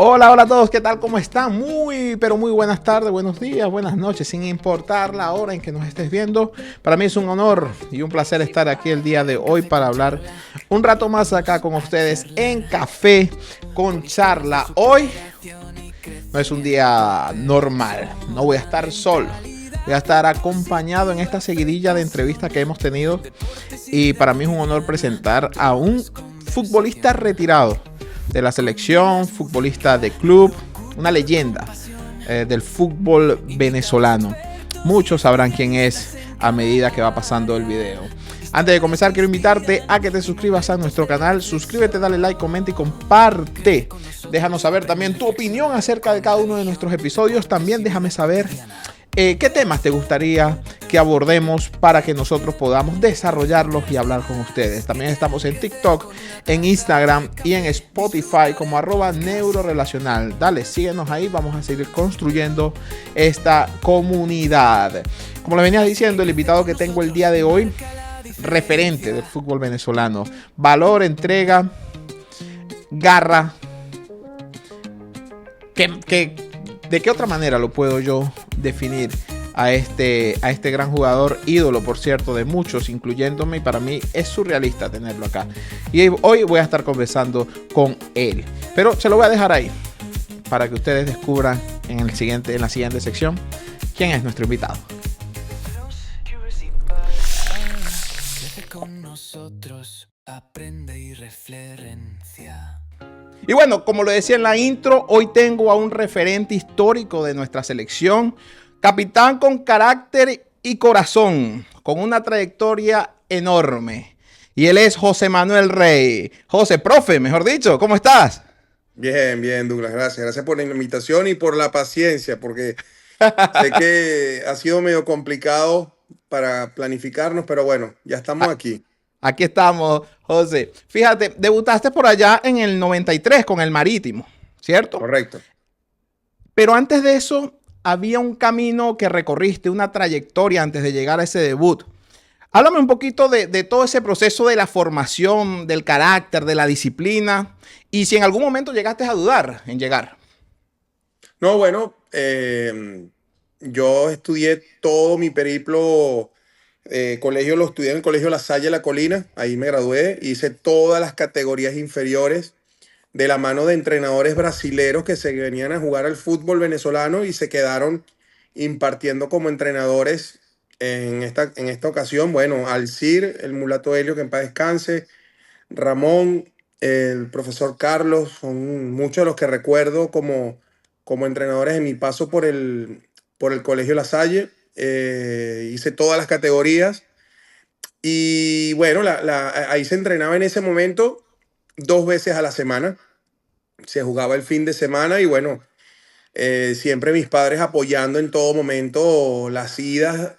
Hola, hola a todos, ¿qué tal? ¿Cómo están? Muy, pero muy buenas tardes, buenos días, buenas noches, sin importar la hora en que nos estés viendo. Para mí es un honor y un placer estar aquí el día de hoy para hablar un rato más acá con ustedes en Café con Charla. Hoy no es un día normal, no voy a estar solo. Voy a estar acompañado en esta seguidilla de entrevistas que hemos tenido y para mí es un honor presentar a un futbolista retirado de la selección, futbolista de club, una leyenda del fútbol venezolano. Muchos sabrán quién es a medida que va pasando el video. Antes de comenzar, quiero invitarte a que te suscribas a nuestro canal. Suscríbete, dale like, comenta y comparte. Déjanos saber también tu opinión acerca de cada uno de nuestros episodios. También déjame saber qué temas te gustaría que abordemos para que nosotros podamos desarrollarlos y hablar con ustedes. También estamos en TikTok, en Instagram y en Spotify como @neurorelacional. Dale, síguenos ahí, vamos a seguir construyendo esta comunidad. Como les venía diciendo, el invitado que tengo el día de hoy, referente del fútbol venezolano. Valor, entrega, garra. ¿De qué otra manera lo puedo yo definir a este gran jugador, ídolo por cierto de muchos, incluyéndome, y para mí es surrealista tenerlo acá? Y hoy voy a estar conversando con él, pero se lo voy a dejar ahí para que ustedes descubran en la siguiente sección quién es nuestro invitado. Con nosotros, aprende y referencia. Y bueno, como lo decía en la intro, hoy tengo a un referente histórico de nuestra selección, capitán con carácter y corazón, con una trayectoria enorme. Y él es José Manuel Rey. José, profe, mejor dicho, ¿cómo estás? Bien, bien, Douglas, gracias. Gracias por la invitación y por la paciencia, porque sé que ha sido medio complicado para planificarnos, pero bueno, ya estamos aquí. Aquí estamos, José. Fíjate, debutaste por allá en el 93 con el Marítimo, ¿cierto? Correcto. Pero antes de eso, había un camino que recorriste, una trayectoria antes de llegar a ese debut. Háblame un poquito de todo ese proceso de la formación, del carácter, de la disciplina, y si en algún momento llegaste a dudar en llegar. No, bueno, yo estudié todo mi periplo, colegio lo estudié en el Colegio La Salle La Colina, ahí me gradué, hice todas las categorías inferiores de la mano de entrenadores brasileros que se venían a jugar al fútbol venezolano y se quedaron impartiendo como entrenadores en esta ocasión. Bueno, Alcir, el mulato Helio, que en paz descanse, Ramón, el profesor Carlos, son muchos de los que recuerdo como entrenadores en mi paso por el Colegio La Salle. Hice todas las categorías y bueno, ahí se entrenaba en ese momento 2 veces a la semana. Se jugaba el fin de semana y bueno, siempre mis padres apoyando en todo momento las idas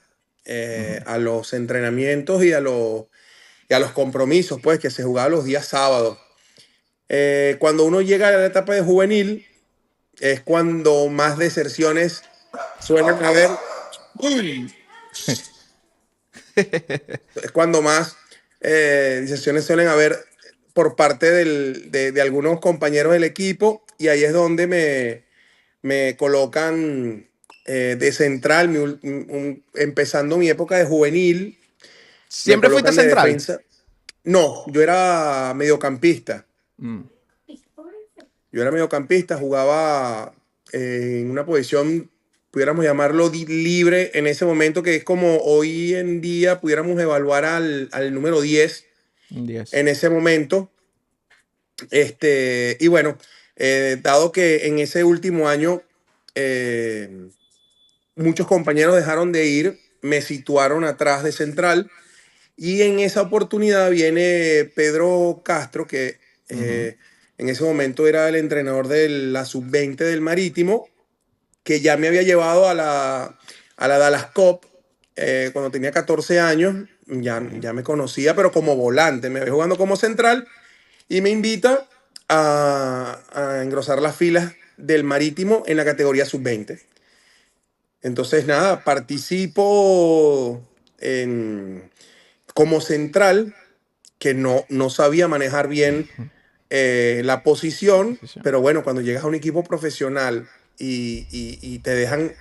a los entrenamientos y a los compromisos, pues que se jugaba los días sábados. Cuando uno llega a la etapa de juvenil, es cuando más deserciones suelen haber. Uy, es cuando más deserciones suelen haber por parte de algunos compañeros del equipo, y ahí es donde me colocan de central, empezando mi época de juvenil, me ¿Siempre fuiste colocan de central? defensa. No, yo era mediocampista. Mm. Yo era mediocampista, jugaba en una posición, pudiéramos llamarlo libre en ese momento, que es como hoy en día pudiéramos evaluar al número 10 10. en ese momento. Y bueno, dado que en ese último año muchos compañeros dejaron de ir, me situaron atrás de central y en esa oportunidad viene Pedro Castro, que en ese momento era el entrenador de la sub-20 del Marítimo, que ya me había llevado a la Dallas Cup cuando tenía 14 años. Ya me conocía, pero como volante, me había jugando como central y me invita a engrosar las filas del Marítimo en la categoría sub-20. Entonces, nada, participo como central, que no sabía manejar bien la posición, Posición. pero bueno, cuando llegas a un equipo profesional y te dejan,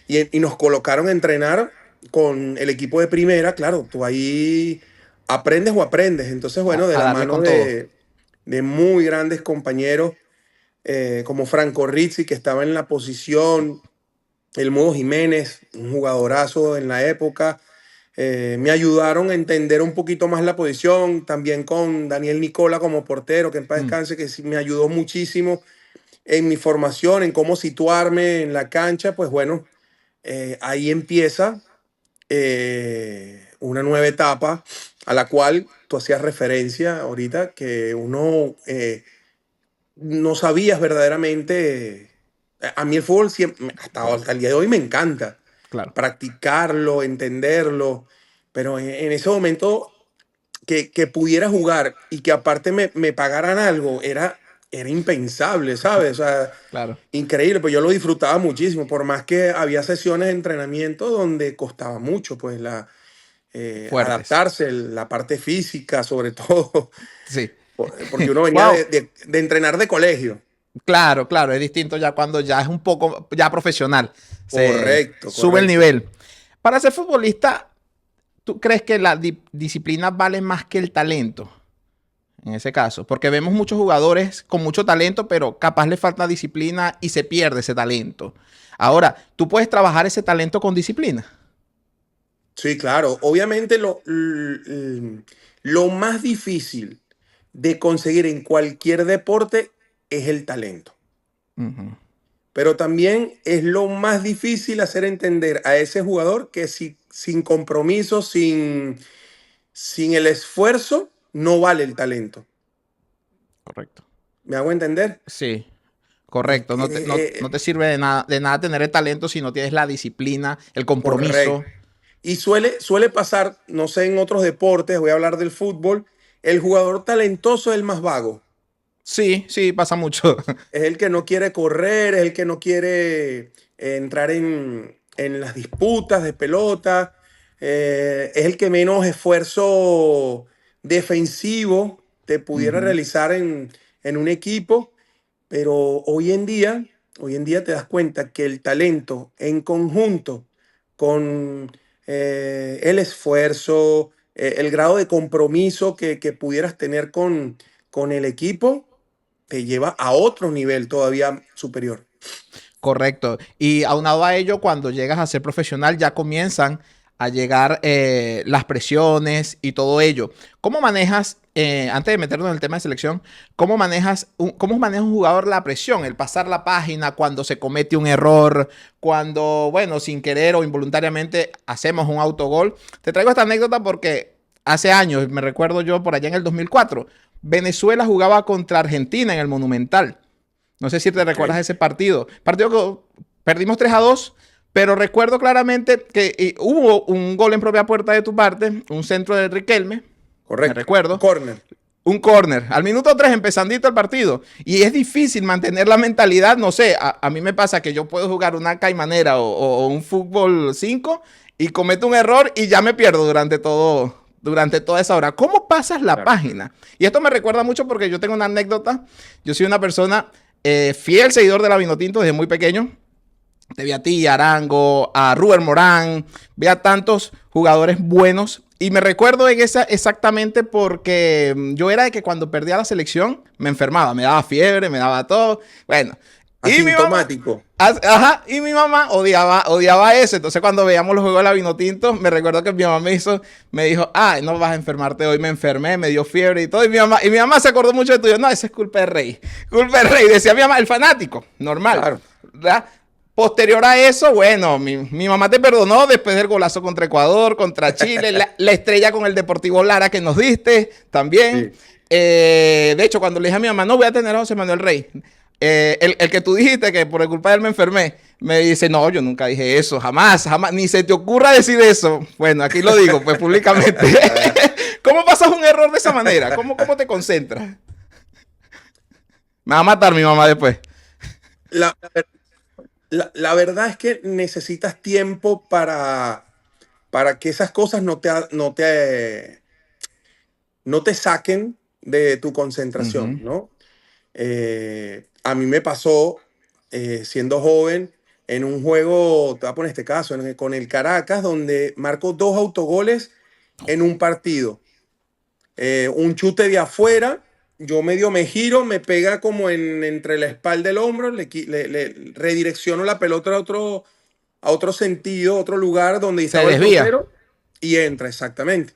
y nos colocaron a entrenar con el equipo de primera, claro, tú ahí aprendes o aprendes. Entonces, bueno, de A la darle mano con todo. de muy grandes compañeros como Franco Rizzi, que estaba en la posición, el Mudo Jiménez, un jugadorazo en la época, me ayudaron a entender un poquito más la posición, también con Daniel Nicola como portero, que en paz Mm, descanse, que sí me ayudó muchísimo en mi formación, en cómo situarme en la cancha. Pues bueno, ahí empieza una nueva etapa a la cual tú hacías referencia ahorita, que uno no sabías verdaderamente. A mí el fútbol siempre, hasta el día de hoy me encanta claro. practicarlo, entenderlo, pero en ese momento que pudiera jugar y que aparte me pagaran algo, era impensable, ¿sabes? O sea, Claro. increíble, pues yo lo disfrutaba muchísimo, por más que había sesiones de entrenamiento donde costaba mucho, pues Fuertes. adaptarse, la parte física sobre todo, Sí. porque uno venía Wow. de entrenar de colegio. Claro, claro, es distinto ya cuando ya es un poco ya profesional. Se Correcto, sube el correcto. nivel. Para ser futbolista, ¿tú crees que la disciplina vale más que el talento? En ese caso, porque vemos muchos jugadores con mucho talento, pero capaz le falta disciplina y se pierde ese talento. Ahora, ¿tú puedes trabajar ese talento con disciplina? Sí, claro. Obviamente lo más difícil de conseguir en cualquier deporte es el talento. Ujú. Pero también es lo más difícil hacer entender a ese jugador que sin compromiso, sin el esfuerzo, no vale el talento. Correcto. ¿Me hago entender? Sí, Es correcto. que, No te sirve de nada tener el talento si no tienes la disciplina, el correcto. compromiso. Y suele pasar, no sé, en otros deportes, voy a hablar del fútbol, el jugador talentoso es el más vago. Sí, sí, pasa mucho. Es el que no quiere correr, es el que no quiere entrar en las disputas de pelota, es el que menos esfuerzo defensivo te pudiera Ujú. realizar en un equipo, pero hoy en día te das cuenta que el talento en conjunto con el esfuerzo, el grado de compromiso que pudieras tener con el equipo, te lleva a otro nivel todavía superior. Correcto. Y aunado a ello, cuando llegas a ser profesional, ya comienzan a llegar las presiones y todo ello. ¿Cómo manejas, antes de meternos en el tema de selección, cómo maneja un jugador la presión, el pasar la página cuando se comete un error, cuando, bueno, sin querer o involuntariamente hacemos un autogol? Te traigo esta anécdota porque hace años, me recuerdo yo por allá en el 2004, Venezuela jugaba contra Argentina en el Monumental. No sé si te Ok, recuerdas ese partido. Partido que perdimos 3-2, pero recuerdo claramente que hubo un gol en propia puerta de tu parte, un centro de Riquelme, me correcto. recuerdo, Corner. un corner, al minuto 3 empezandito el partido. Y es difícil mantener la mentalidad, no sé, a mí me pasa que yo puedo jugar una caimanera o un fútbol 5 y cometo un error y ya me pierdo durante toda esa hora. ¿Cómo pasas la Claro. página? Y esto me recuerda mucho porque yo tengo una anécdota. Yo soy una persona fiel seguidor de la Vinotinto desde muy pequeño. Te vi a ti, a Arango, a Ruber Morán, vi a tantos jugadores buenos. Y me recuerdo en esa exactamente porque yo era de que cuando perdía la selección me enfermaba, me daba fiebre, me daba todo. Bueno, y mi mamá, Asintomático. ajá, y mi mamá odiaba eso. Entonces cuando veíamos los juegos de la Vinotinto, me recuerdo que mi mamá me dijo, ay, no vas a enfermarte hoy. Me enfermé, me dio fiebre y todo. Y mi mamá se acordó mucho de tuyo. No, ese es culpa de Rey. Culpa de Rey, decía mi mamá, el fanático, normal. Claro. ¿Verdad? Posterior a eso, bueno, mi mamá te perdonó después del golazo contra Ecuador, contra Chile, la estrella con el Deportivo Lara que nos diste también. Sí. De hecho, cuando le dije a mi mamá, no voy a tener a José Manuel Rey, el que tú dijiste que por culpa de él me enfermé, me dice, no, yo nunca dije eso, jamás, jamás, ni se te ocurra decir eso. Bueno, aquí lo digo, pues públicamente. ¿Cómo pasas un error de esa manera? ¿Cómo te concentras? Me va a matar mi mamá después. La, la verdad es que necesitas tiempo para que esas cosas no te saquen de tu Uh concentración, -huh. ¿no? A mí me pasó siendo joven en un juego, te voy a poner este caso, con el Caracas, donde marco 2 autogoles en un partido. Un chute de afuera, yo medio me giro, me pega como entre la espalda y el hombro, le redirecciono la pelota a otro sentido, otro lugar donde Se estaba el desvía. portero y entra, exactamente.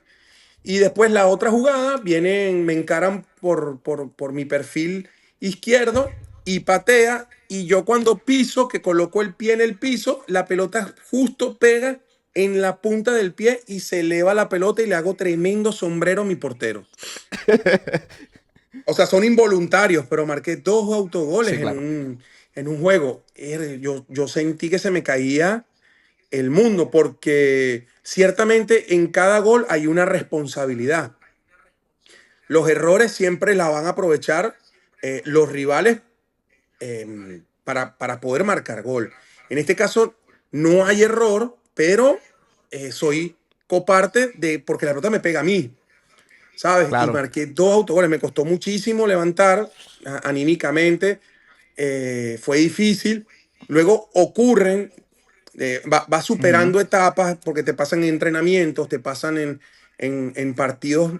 Y después la otra jugada, me encaran por mi perfil izquierdo y patea. Y yo cuando piso, que coloco el pie en el piso, la pelota justo pega en la punta del pie y se eleva la pelota y le hago tremendo sombrero a mi portero. O sea, son involuntarios, pero marqué 2 autogoles Sí, en claro. un juego. Yo sentí que se me caía el mundo porque ciertamente en cada gol hay una responsabilidad. Los errores siempre la van a aprovechar los rivales para poder marcar gol. En este caso no hay error, pero soy coparte porque la pelota me pega a mí, ¿sabes? Y Claro. marqué 2 autogoles. Me costó muchísimo levantar anímicamente. Fue difícil. Luego ocurren, va Ujú. superando etapas porque te pasan en entrenamientos, te pasan en partidos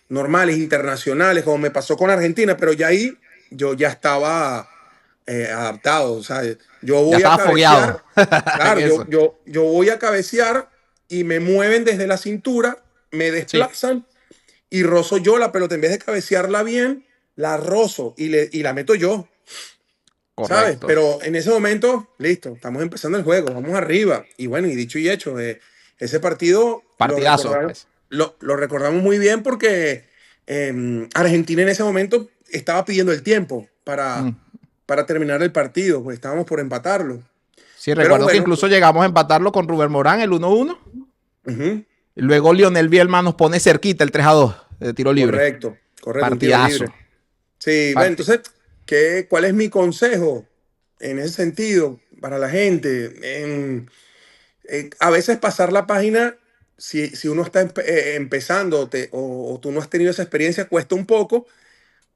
normales, internacionales, como me pasó con Argentina, pero ya ahí yo ya estaba adaptado. O sea, yo Ya voy a estaba fogueado cabecear, en claro, eso. yo voy a cabecear y me mueven desde la cintura, me Sí, desplazan y rozo yo la pelota. En vez de cabecearla bien, la rozo y la meto yo. ¿Sabes? correcto. Pero en ese momento, listo, estamos empezando el juego, vamos arriba. Y bueno, y dicho y hecho, ese partido Partidazo. lo recordamos muy bien porque Argentina en ese momento estaba pidiendo el tiempo Mm. para terminar el partido, pues estábamos por empatarlo. Sí, Pero recuerdo que bueno, incluso llegamos a empatarlo con Rubén Morán, el 1-1. ujú, Y luego Lionel Bielma nos pone cerquita el 3-2 de tiro libre. correcto, un tiro Partidazo. libre. Sí, bueno, Parti- entonces, ¿cuál es mi consejo en ese sentido para la gente? A veces pasar la página, si uno está empezando o tú no has tenido esa experiencia, cuesta un poco,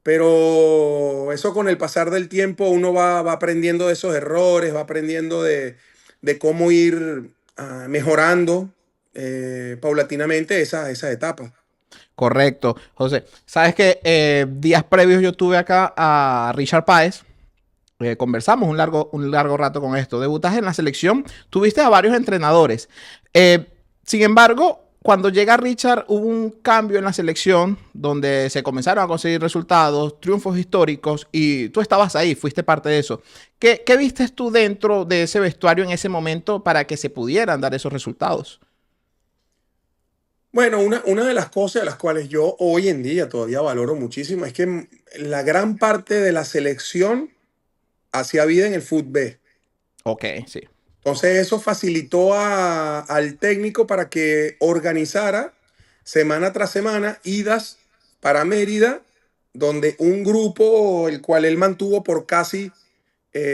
pero eso con el pasar del tiempo uno va aprendiendo de esos errores, va aprendiendo de cómo ir mejorando paulatinamente esas etapas. Correcto. José, sabes que días previos yo tuve acá a Richard Páez. Conversamos un largo rato con esto. Debutaste en la selección, tuviste a varios entrenadores. Eh, Sin embargo, cuando llega Richard, hubo un cambio en la selección donde se comenzaron a conseguir resultados, triunfos históricos, y tú estabas ahí, fuiste parte de eso. ¿Qué viste tú dentro de ese vestuario en ese momento para que se pudieran dar esos resultados? Bueno, una de las cosas de las cuales yo hoy en día todavía valoro muchísimo es que la gran parte de la selección hacía vida en el fútbol. Ok, sí. Entonces eso facilitó al técnico para que organizara semana tras semana idas para Mérida, donde un grupo, el cual él mantuvo por casi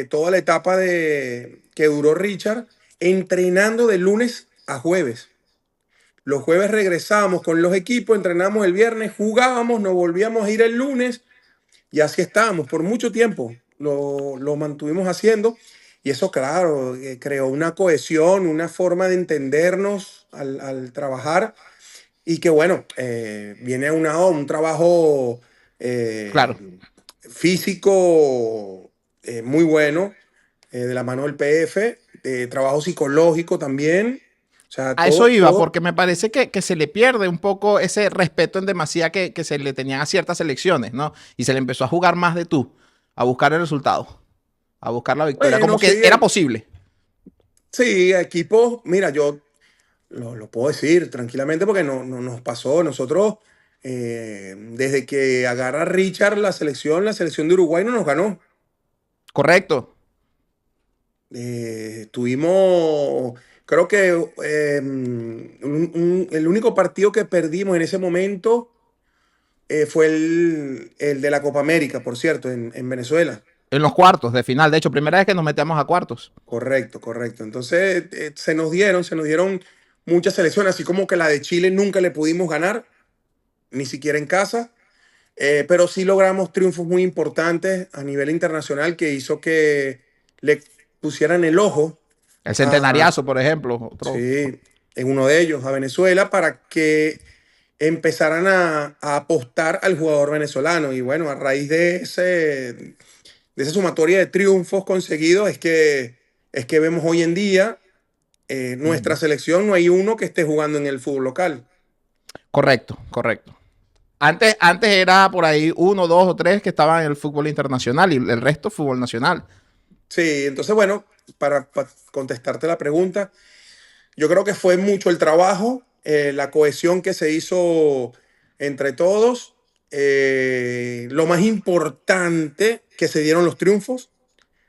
toda la etapa que duró Richard, entrenando de lunes a jueves. Los jueves regresábamos con los equipos, entrenamos el viernes, jugábamos, nos volvíamos a ir el lunes y así estábamos por mucho tiempo. Lo mantuvimos haciendo y eso, claro, creó una cohesión, una forma de entendernos al trabajar y que, bueno, viene un trabajo Claro. físico muy bueno de la mano del PF, de trabajo psicológico también. O sea, A eso todo, iba, todo. porque me parece que se le pierde un poco ese respeto en demasía que se le tenían a ciertas selecciones, ¿no? Y se le empezó a jugar más de tú, a buscar el resultado, a buscar la victoria, Bueno, como que sí, era posible. sí, equipos, mira, yo lo puedo decir tranquilamente porque no nos pasó. Nosotros, desde que agarra Richard la selección de Uruguay no nos ganó. Correcto. Tuvimos, creo que el único partido que perdimos en ese momento fue el de la Copa América, por cierto, en Venezuela. En los cuartos de final. De hecho, primera vez que nos metemos a cuartos. Correcto. Entonces, se nos dieron muchas selecciones, así como que la de Chile nunca le pudimos ganar, ni siquiera en casa. Pero sí logramos triunfos muy importantes a nivel internacional que hizo que le pusieran el ojo El a, centenariazo, por ejemplo, otro. sí, en uno de ellos, a Venezuela, para que empezaran a apostar al jugador venezolano. Y bueno, a raíz de esa sumatoria de triunfos conseguidos es que vemos hoy en día nuestra Ujú. selección, no hay uno que esté jugando en el fútbol local. Correcto, correcto. Antes era por ahí uno, dos o tres que estaban en el fútbol internacional y el resto fútbol nacional. Sí, entonces bueno, para contestarte la pregunta, yo creo que fue mucho el trabajo, la cohesión que se hizo entre todos. Lo más importante, que se dieron los triunfos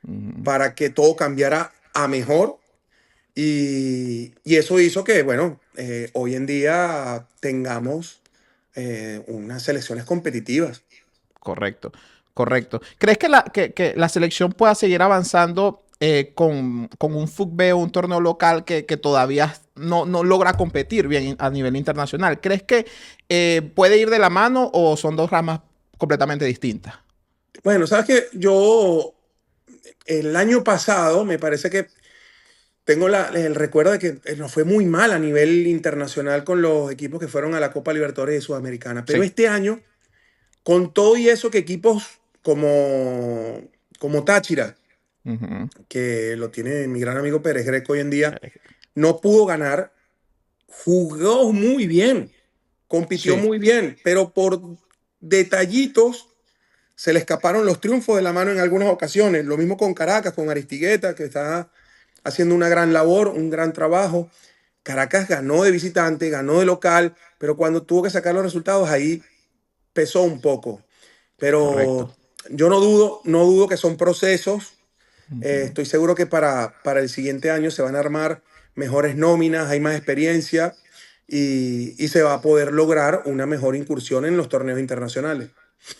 Ujú. para que todo cambiara a mejor. Y eso hizo que, bueno, hoy en día tengamos unas selecciones competitivas. Correcto, correcto. ¿Crees que que la selección pueda seguir avanzando con un FUTB o un torneo local que todavía no logra competir bien a nivel internacional? ¿Crees que puede ir de la mano o son dos ramas completamente distintas? Bueno, sabes que yo el año pasado me parece que tengo el recuerdo de que nos fue muy mal a nivel internacional con los equipos que fueron a la Copa Libertadores de Sudamericana. Pero Sí. este año, con todo y eso, que equipos como Táchira, Ujú. que lo tiene mi gran amigo Pérez Greco hoy en día, no pudo ganar, jugó muy bien, compitió Sí, muy bien, pero por detallitos se le escaparon los triunfos de la mano en algunas ocasiones. Lo mismo con Caracas, con Aristigueta, que está haciendo una gran labor, un gran trabajo. Caracas ganó de visitante, ganó de local, pero cuando tuvo que sacar los resultados ahí pesó un poco. correcto. Pero yo no dudo que son procesos. Ujú. Estoy seguro que para el siguiente año se van a armar mejores nóminas, hay más experiencia y se va a poder lograr una mejor incursión en los torneos internacionales.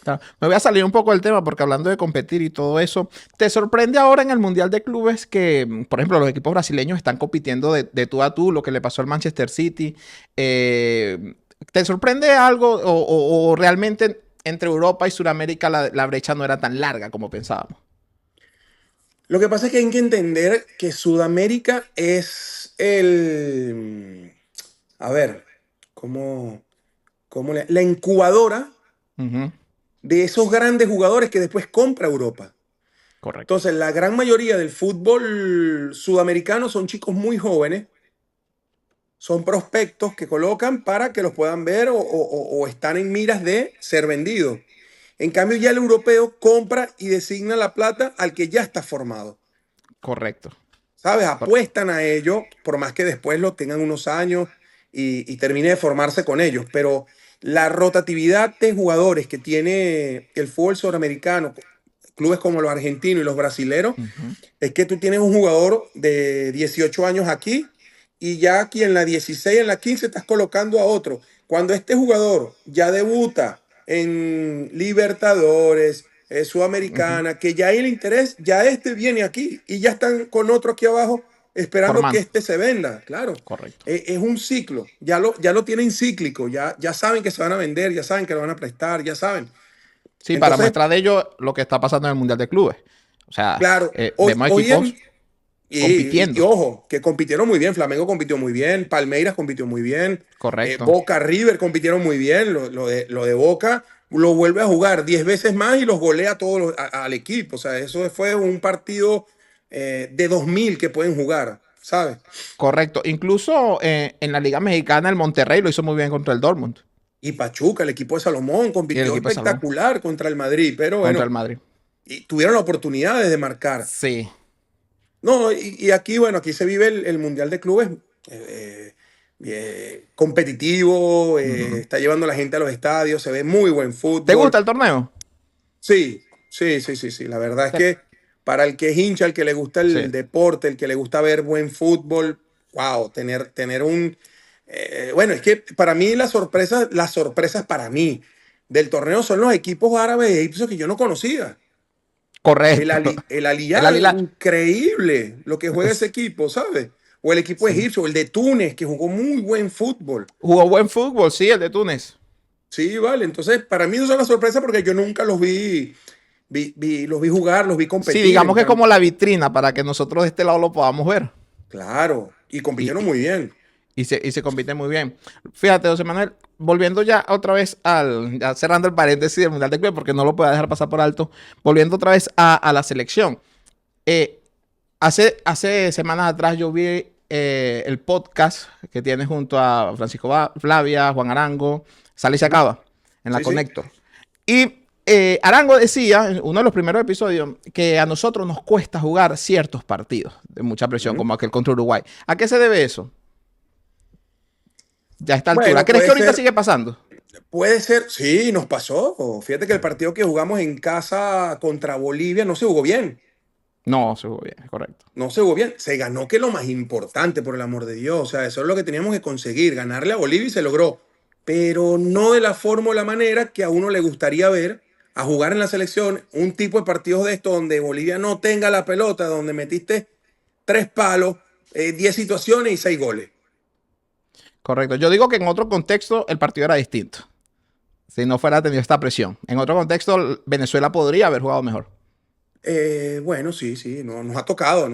Claro. Me voy a salir un poco del tema porque hablando de competir y todo eso, ¿te sorprende ahora en el Mundial de Clubes que, por ejemplo, los equipos brasileños están compitiendo de tú a tú, lo que le pasó al Manchester City? ¿Te sorprende algo o realmente entre Europa y Sudamérica la brecha no era tan larga como pensábamos? Lo que pasa es que hay que entender que Sudamérica es a ver, ¿cómo, la incubadora Ujú. de esos grandes jugadores que después compra Europa. Correcto. Entonces, la gran mayoría del fútbol sudamericano son chicos muy jóvenes, son prospectos que colocan para que los puedan ver o están en miras de ser vendidos. En cambio, ya el europeo compra y designa la plata al que ya está formado. Correcto. ¿Sabes? Cor- Apuestan a ello, por más que después lo tengan unos años y termine de formarse con ellos. Pero la rotatividad de jugadores que tiene el fútbol sudamericano, clubes como los argentinos y los brasileros, Ujú. es que tú tienes un jugador de 18 años aquí y ya aquí en la 16, en la 15 estás colocando a otro. Cuando este jugador ya debuta en Libertadores, Ujú. Sudamericana, que ya hay el interés, ya este viene aquí y ya están con otro aquí abajo esperando que Formando. este se venda. Claro, Correcto. es un ciclo, ya lo tienen cíclico, ya saben que se van a vender, ya saben que lo van a prestar, ya saben. Sí, para Entonces, muestra de ello lo que está pasando en el Mundial de Clubes. O sea, claro, hoy, vemos hoy equipos en, y compitiendo. ojo, que compitieron muy bien. Flamengo compitió muy bien, Palmeiras compitió muy bien, Correcto. Boca River compitieron muy bien. Lo de Boca lo vuelve a jugar 10 veces más y los golea a al equipo. O sea, eso fue un partido de 2000 que pueden jugar, ¿sabes? Correcto. Incluso en la Liga Mexicana, el Monterrey lo hizo muy bien contra el Dortmund Y Pachuca, el equipo de Salomón, y el compitió equipo de Salomón espectacular contra el Madrid, pero contra bueno, el Madrid. y tuvieron la oportunidad de marcar. Sí. No, y aquí, bueno, aquí se vive el Mundial de Clubes competitivo, Ujú. está llevando a la gente a los estadios, se ve muy buen ¿Te fútbol. gusta el torneo? Sí, sí, sí, sí, sí. La verdad es Te- que para el que es hincha, el que le gusta Sí. el deporte, el que le gusta ver buen fútbol, wow, tener un... bueno, es que para mí las sorpresas para mí del torneo son los equipos árabes egipcios que yo no conocía. El, Correcto. Ali, el El Aliyah, Alila. increíble lo que juega ese equipo, ¿sabes? O el equipo Sí. egipcio, el de Túnez, que jugó muy buen fútbol. Jugó buen fútbol, sí, el de Túnez. Sí, vale. Entonces, para mí eso es una sorpresa porque yo nunca los los vi jugar, los vi Sí, competir. digamos que es como la vitrina para que nosotros de este lado lo podamos ver. Claro, y Y, compitieron y, muy bien. y se compite muy bien. Fíjate, José Manuel, volviendo ya otra vez ya cerrando el paréntesis del Mundial de Clubes, porque no lo puedo dejar pasar por alto, volviendo otra vez a la selección. Eh, hace semanas atrás yo vi el podcast que tienes junto a Francisco Flavia, Juan Arango, Sale y se Ujú. acaba en la Sí, sí. Conector. Y Arango decía, en uno de los primeros episodios, que a nosotros nos cuesta jugar ciertos partidos de mucha presión, Ujú. como aquel contra Uruguay. ¿A qué se debe eso? Ya a esta altura. Bueno, ¿Crees que ahorita sigue pasando? puede ser, sí, nos pasó. Fíjate que el partido que jugamos en casa contra Bolivia no se jugó bien. No, se jugó bien, es correcto. No se jugó bien. Se ganó, que es lo más importante, por el amor de Dios. O sea, eso es lo que teníamos que conseguir, ganarle a Bolivia y se logró. Pero no de la forma o la manera que a uno le gustaría ver a jugar en la selección un tipo de partidos de estos donde Bolivia no tenga la pelota, donde metiste 3 palos, 10 situaciones y 6 goles. Correcto. Yo digo que en otro contexto el partido era distinto. Si no fuera tenido esta presión. En otro contexto, Venezuela podría haber jugado mejor. Bueno, sí, sí, nos ha tocado a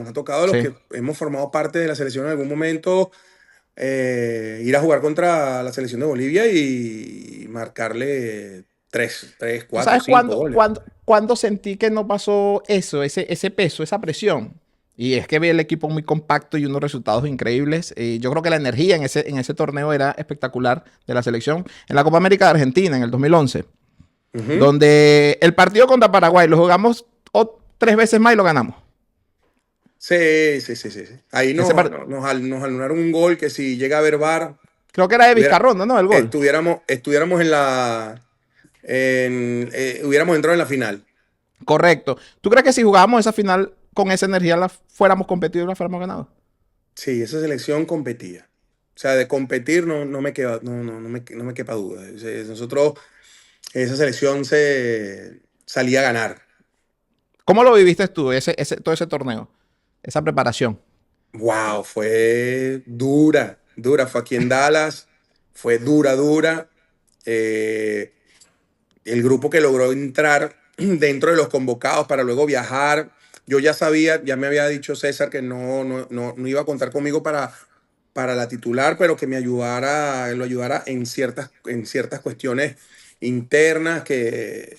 los Sí. que hemos formado parte de la selección en algún momento ir a jugar contra la selección de Bolivia y marcarle tres, ¿Tú cuatro, sabes cinco goles. cuándo sentí que no pasó eso, ese peso, esa presión? Y es que vi el equipo muy compacto y unos resultados increíbles. Yo creo que la energía en ese torneo era espectacular de la selección. En la Copa América de Argentina, en el 2011, Ujú. donde el partido contra Paraguay lo jugamos 3 veces más y lo ganamos. Sí, sí, sí, sí, sí. Ahí Ese nos anularon un gol que si llega a ver VAR, Creo que era de hubiera- Vizcarrondo, ¿no? El gol. estuviéramos hubiéramos entrado en la final. Correcto. ¿Tú crees que si jugábamos esa final con esa energía la fuéramos competidos y la fuéramos ganado? Sí, esa selección competía. O sea, de competir no me queda, no me quepa duda. Nosotros, esa selección se salía a ganar. ¿Cómo lo viviste tú, todo ese torneo? Esa preparación. Wow, fue dura, dura. Fue aquí en Dallas, fue dura, dura. Eh, el grupo que logró entrar dentro de los convocados para luego viajar. Yo ya sabía, ya me había dicho César que no iba a contar conmigo para la titular, pero que lo ayudara en ciertas cuestiones internas que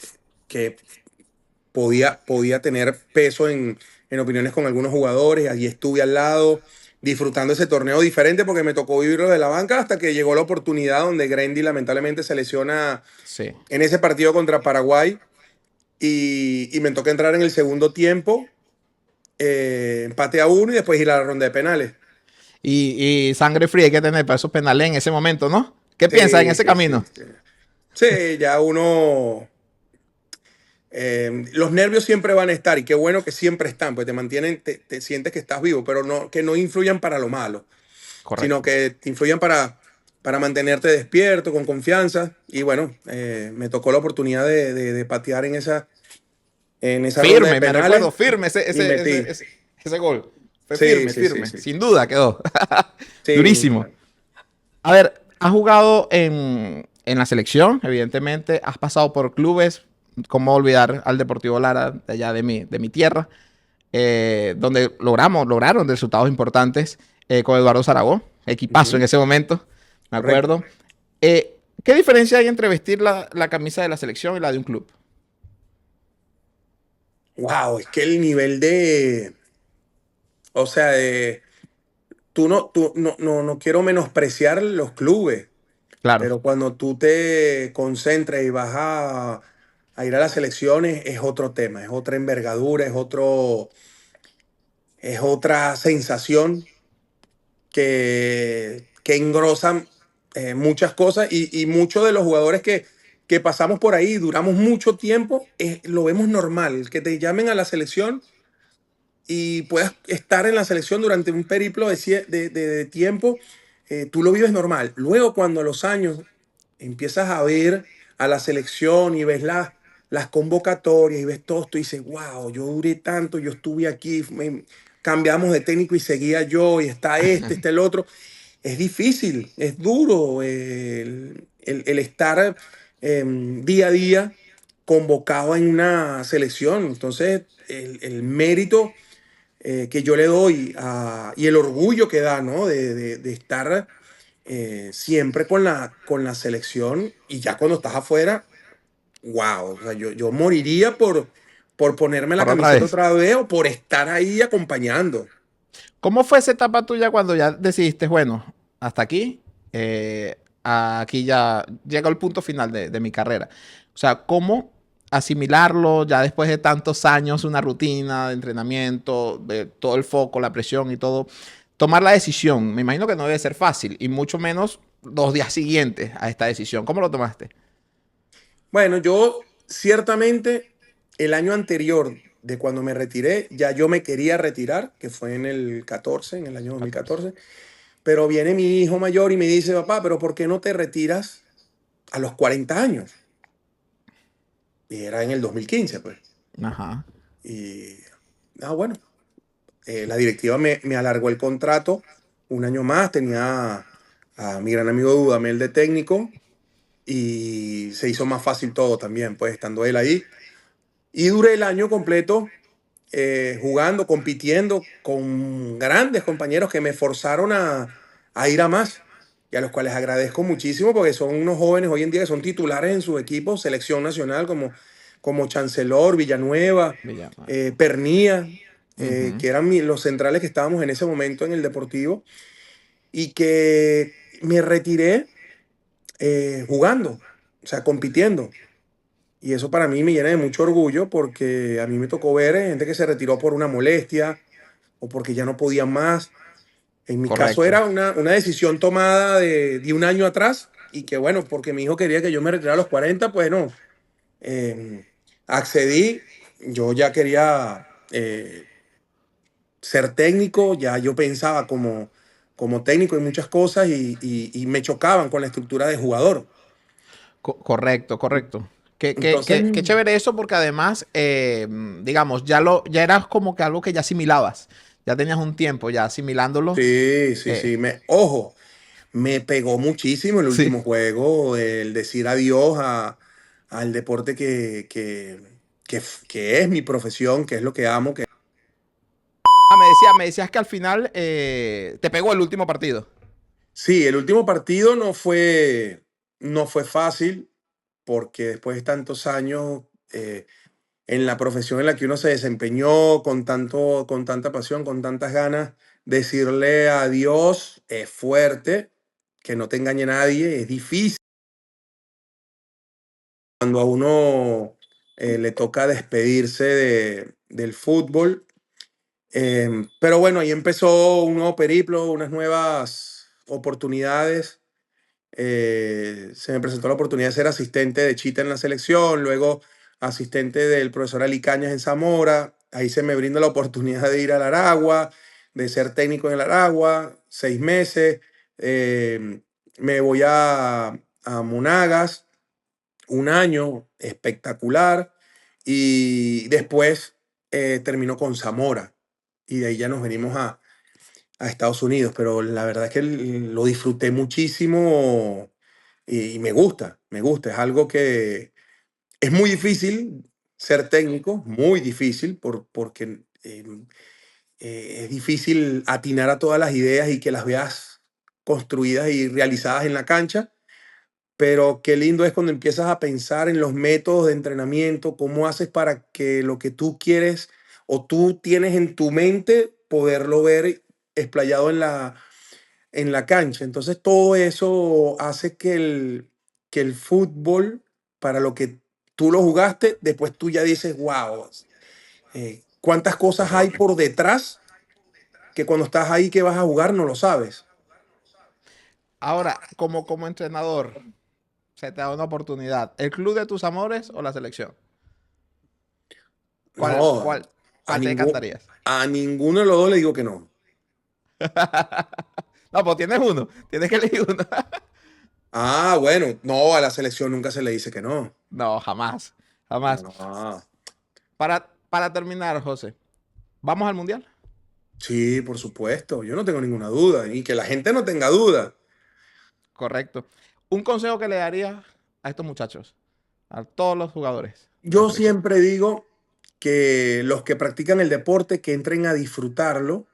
podía tener peso en opiniones con algunos jugadores. Allí estuve al lado, disfrutando ese torneo diferente porque me tocó vivirlo de la banca hasta que llegó la oportunidad donde Grandy lamentablemente se lesiona Sí. en ese partido contra Paraguay y me toca entrar en el segundo tiempo, empate a uno y después ir a la ronda de penales. Y sangre fría hay que tener para esos penales en ese momento, ¿no? ¿Qué piensas en Sí, ese sí, sí, camino? sí. Sí, ya uno. Los nervios siempre van a estar y qué bueno que siempre están, pues te mantienen, te sientes que estás vivo, pero no, que no influyan para lo malo, sino Correcto. que te influyan para mantenerte despierto, con confianza. Y bueno, me tocó la oportunidad de patear en esa ronda de Firme, me recuerdo, penales firme y metí. ese gol. Fue Sí, firme, sí, sí, firme. sí. Sin duda quedó. Sí, Durísimo. A ver, has jugado en la selección, evidentemente. Has pasado por clubes. ¿Cómo olvidar al Deportivo Lara, de allá de mi tierra? Donde lograron resultados importantes con Eduardo Zaragoza. Equipazo en ese momento, me correcto. acuerdo. ¿Qué diferencia hay entre vestir la camisa de la selección y la de un club? Wow, es que el nivel o sea, no quiero menospreciar los clubes. Claro, Pero cuando tú te concentras y vas a ir a las elecciones, es otro tema, es otra envergadura, es otra sensación que engrosan muchas cosas y muchos de los jugadores que pasamos por ahí, duramos mucho tiempo, lo vemos normal, que te llamen a la selección y puedas estar en la selección durante un periplo de tiempo, tú lo vives normal. Luego, cuando a los años empiezas a ver a la selección y ves las convocatorias y ves todo, tú dices, wow, yo duré tanto, yo estuve aquí, cambiamos de técnico y seguía yo, y está el otro. Es difícil, es duro el estar. día a día convocado en una selección. Entonces, el mérito que yo le doy y el orgullo que da, ¿no? De estar siempre con la selección y ya cuando estás afuera, wow, o sea, yo moriría por ponerme la Por otra camiseta vez. otra vez o por estar ahí acompañando. ¿Cómo fue esa etapa tuya cuando ya decidiste, bueno, hasta aquí, aquí ya llega el punto final de mi carrera? O sea, ¿cómo asimilarlo ya después de tantos años, una rutina de entrenamiento, de todo el foco, la presión y todo? Tomar la decisión, me imagino que no debe ser fácil, y mucho menos 2 días siguientes a esta decisión. ¿Cómo lo tomaste? Bueno, yo ciertamente el año anterior de cuando me retiré, ya yo me quería retirar, que fue en el 14, en el año 14. 2014, pero viene mi hijo mayor y me dice, papá, pero ¿por qué no te retiras a los 40 años? Y era en el 2015, pues. Ajá. Y, bueno, la directiva me alargó el contrato un año más, tenía a mi gran amigo Dudamel de técnico y se hizo más fácil todo también, pues estando él ahí. Y duré el año completo jugando, compitiendo con grandes compañeros que me forzaron a ir a más y a los cuales agradezco muchísimo porque son unos jóvenes hoy en día que son titulares en su equipo, selección nacional como Chancellor, Villanueva, Villanueva. Pernía, Ujú. que eran los centrales que estábamos en ese momento en el Deportivo y que me retiré jugando, o sea, compitiendo. Y eso para mí me llena de mucho orgullo porque a mí me tocó ver gente que se retiró por una molestia o porque ya no podían más. En mi caso Correcto. era una decisión tomada de un año atrás y que bueno, porque mi hijo quería que yo me retirara a los 40, pues no, eh, accedí. Yo ya quería ser técnico, ya yo pensaba como técnico en muchas cosas y me chocaban con la estructura de jugador. Correcto, correcto. Entonces, Qué chévere eso porque además, digamos, ya eras como que algo que ya asimilabas. Ya tenías un tiempo ya asimilándolo. sí, sí, eh, sí, ojo, me pegó muchísimo el sí. último juego, el decir adiós al deporte que es mi profesión, que es lo que amo. Ah, me decías que al final te pegó el último partido. Sí, el último partido no fue fácil porque después de tantos años en la profesión en la que uno se desempeñó con tanta pasión, con tantas ganas, decirle adiós es fuerte, que no te engañe nadie, es difícil. Cuando a uno le toca despedirse del fútbol. Pero bueno, ahí empezó un nuevo periplo, unas nuevas oportunidades. Se me presentó la oportunidad de ser asistente de Chita en la selección, luego asistente del profesor Ali Cañas en Zamora. Ahí se me brinda la oportunidad de ir al Aragua, de ser técnico en el Aragua, 6 meses. Me voy a Monagas, un año espectacular y después terminó con Zamora y de ahí ya nos venimos a Estados Unidos, pero la verdad es que lo disfruté muchísimo y me gusta, es algo que es muy difícil ser técnico, muy difícil porque es difícil atinar a todas las ideas y que las veas construidas y realizadas en la cancha, pero qué lindo es cuando empiezas a pensar en los métodos de entrenamiento, cómo haces para que lo que tú quieres o tú tienes en tu mente, poderlo ver explayado en la cancha. Entonces todo eso hace que el fútbol, para lo que tú lo jugaste, después tú ya dices, wow, cuántas cosas hay Correcto. por detrás que cuando estás ahí que vas a jugar no lo sabes. Ahora, como entrenador, se te da una oportunidad. ¿El club de tus amores o la selección? ¿Cuál, No, cuál, a, cuál te ningún, decantarías? a ninguno de los dos le digo que no. No, pues tienes uno. Tienes que elegir uno. Ah, bueno, no, a la selección nunca se le dice que no. No, jamás. Jamás. No. Para terminar, José, ¿vamos al mundial? Sí, por supuesto, yo no tengo ninguna duda y que la gente no tenga duda. Correcto. Un consejo que le darías a estos muchachos, a todos los jugadores de la Yo selección? siempre digo que los que practican el deporte, que entren a disfrutarlo,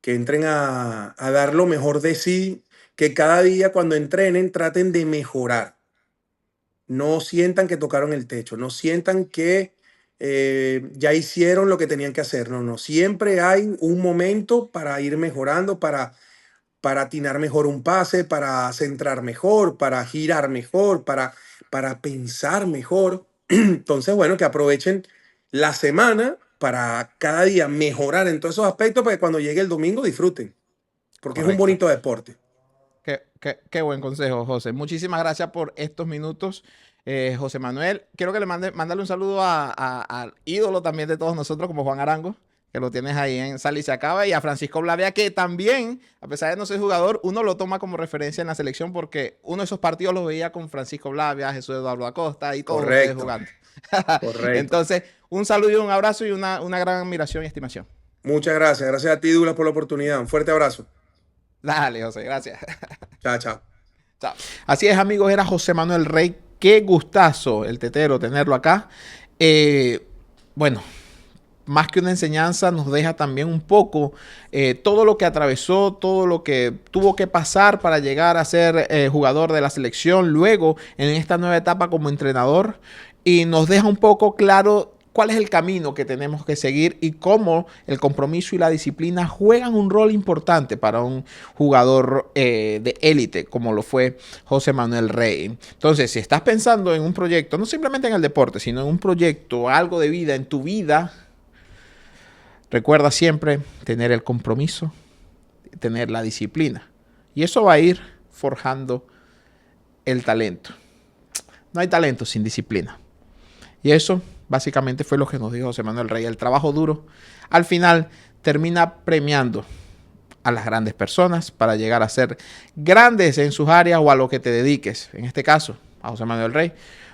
que entren a dar lo mejor de sí, que cada día cuando entrenen traten de mejorar. No sientan que tocaron el techo, no sientan que ya hicieron lo que tenían que hacer. No, no, siempre hay un momento para ir mejorando, para atinar mejor un pase, para centrar mejor, para girar mejor, para pensar mejor. Entonces, bueno, que aprovechen la semana para cada día mejorar en todos esos aspectos para que cuando llegue el domingo disfruten, porque es un Correcto. bonito deporte. Qué buen consejo, José. Muchísimas gracias por estos minutos, José Manuel. Quiero que mándale un saludo al ídolo también de todos nosotros, como Juan Arango, que lo tienes ahí en Sal y se acaba, y a Francisco Blavia, que también, a pesar de no ser jugador, uno lo toma como referencia en la selección porque uno de esos partidos los veía con Francisco Blavia, Jesús Eduardo Acosta y todos ustedes Correcto, jugando. correcto. Entonces, un saludo y un abrazo y una gran admiración y estimación. Muchas gracias. Gracias a ti, Douglas, por la oportunidad. Un fuerte abrazo. Dale, José, gracias. Chao, chao. Chao. Así es, amigos, era José Manuel Rey. Qué gustazo el tetero tenerlo acá. Bueno, más que una enseñanza, nos deja también un poco todo lo que atravesó, todo lo que tuvo que pasar para llegar a ser jugador de la selección, luego en esta nueva etapa como entrenador, y nos deja un poco claro cuál es el camino que tenemos que seguir y cómo el compromiso y la disciplina juegan un rol importante para un jugador de élite, como lo fue José Manuel Rey. Entonces, si estás pensando en un proyecto, no simplemente en el deporte, sino en un proyecto, algo de vida en tu vida, recuerda siempre tener el compromiso, tener la disciplina. Y eso va a ir forjando el talento. No hay talento sin disciplina. Y eso básicamente fue lo que nos dijo José Manuel Rey. El trabajo duro al final termina premiando a las grandes personas para llegar a ser grandes en sus áreas o a lo que te dediques. En este caso, a José Manuel Rey,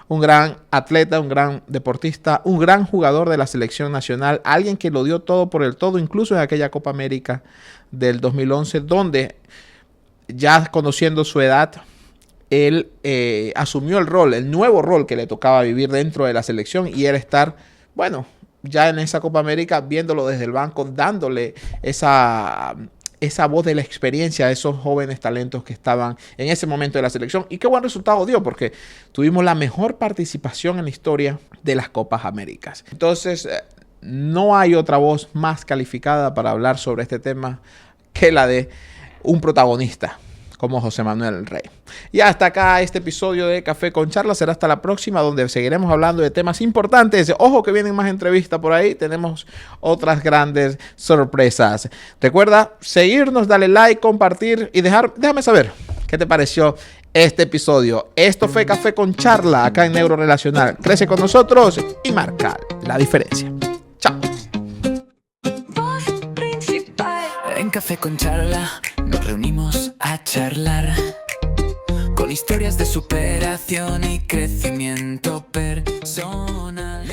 un gran atleta, un gran deportista, un gran jugador de la selección nacional, alguien que lo dio todo por el todo, incluso en aquella Copa América del 2011, donde ya conociendo su edad, él asumió el rol, el nuevo rol que le tocaba vivir dentro de la selección y era estar, bueno, ya en esa Copa América, viéndolo desde el banco, dándole esa voz de la experiencia a esos jóvenes talentos que estaban en ese momento de la selección. Y qué buen resultado dio, porque tuvimos la mejor participación en la historia de las Copas Américas. Entonces, no hay otra voz más calificada para hablar sobre este tema que la de un protagonista como José Manuel Rey. Y hasta acá este episodio de Café con Charla. Será hasta la próxima, donde seguiremos hablando de temas importantes. Ojo que vienen más entrevistas por ahí. Tenemos otras grandes sorpresas. Recuerda seguirnos, dale like, compartir y déjame saber qué te pareció este episodio. Esto fue Café con Charla acá en Neurorelacional. Crece con nosotros y marca la diferencia. Chao. En Café con Charla nos reunimos a charlar con historias de superación y crecimiento personal.